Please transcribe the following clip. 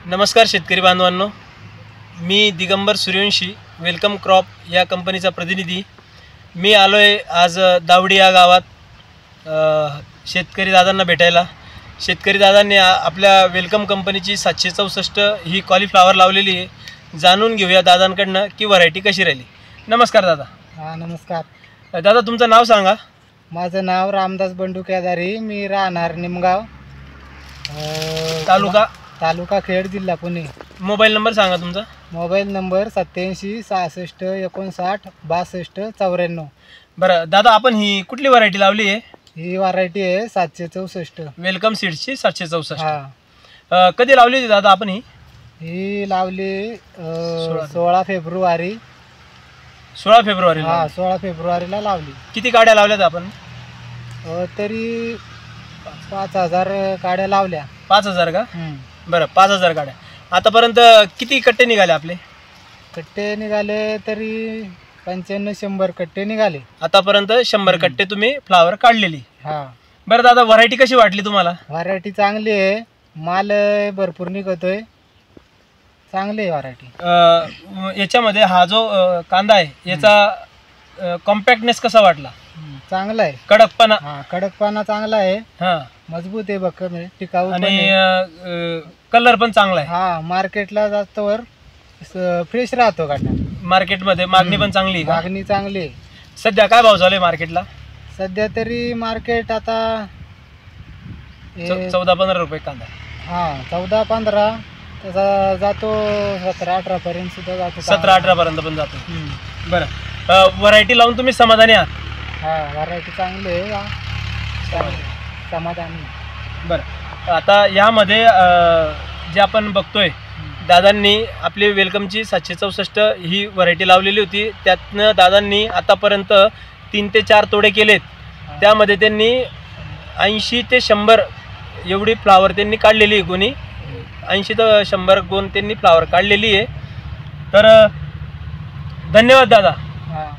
नमस्कार शेतकरी बांधवांनो, मी दिगंबर सूर्यवंशी वेलकम क्रॉप या कंपनीचा प्रतिनिधी। मी आलो आहे आज दावडी या गावात शेतकरी दादांना भेटायला। शेतकरी दादांनी आपल्या वेलकम कंपनीची 764 ही कॉलीफ्लावर लावलेली आहे। जाणून घेऊया दादांकडनं की व्हरायटी कशी राहिली। नमस्कार दादा। हां नमस्कार दादा, तुमचं नाव सांगा। माझं नाव रामदास बंडू केदारी, मी राहणार निमगाव, तालुका खेड, जिल्हा पुणे। मोबाईल नंबर सांगा तुमचा। Mobile number 87 66 59 62 94। बरं दादा, आपण ही कुठली व्हरायटी लावली आहे? ही व्हरायटी आहे 764 वेलकम सीड्सची 764। हां, कधी लावली होती दादा आपण? ही लावली 16 फेब्रुवारी। 16 फेब्रुवारी। हां, 16 फेब्रुवारीला लावली। किती गाड्या लावल्यात आपण? तरी 5000 काड्या लावल्या। 5000 का? बरं, 5000 गाड्या। आतापर्यंत किती कट्टे निघाले आपले? कट्टे निघाले तरी 95-100 कट्टे निघाले आतापर्यंत। 100 कट्टे तुम्ही फ्लावर काढलेली। हां। बरं दादा, व्हरायटी कशी वाटली तुम्हाला? व्हरायटी चांगली आहे, माल भरपूर निघतोय, चांगली आहे व्हरायटी। याच्यामध्ये हा जो कांदा आहे याचा कॉम्पॅक्टनेस कसा वाटला? चांगला आहे, कडकपणा? हां, कडकपणा चांगला आहे, हां, मजबूत आहे, भक्कम आहे, टिकाऊ पण आणि आहे। कलर पण चांगला आहे। हां, मार्केटला जास्तवर फ्रेश राहतो कांदा। मार्केटमध्ये मागणी पण चांगली आहे का? मागणी चांगली आहे। सध्या काय भाव चालू आहे मार्केटला? सध्या तरी मार्केट आता 14-15 रुपये कांदा। हां, 14-15 तसा जातो, 17-18 पर्यंत सुद्धा जातो। 17-18 पर्यंत पण जातो। बरं, व्हरायटी लावून तुम्ही समाधानी आहात? हां, व्हरायटी चांगली आहे, समाधानी। बरं, आता यामध्ये जे आपण बघतोय, दादांनी आपली वेलकमची 764 ही व्हरायटी लावलेली होती। त्यातनं दादांनी आतापर्यंत 3 ते 4 तोडे केलेत। त्यामध्ये त्यांनी 80 ते 100 एवढी फ्लावर त्यांनी काढलेली आहे। कोणी 80 ते 100 गुण त्यांनी फ्लावर काढलेली आहे। तर धन्यवाद दादा। हां।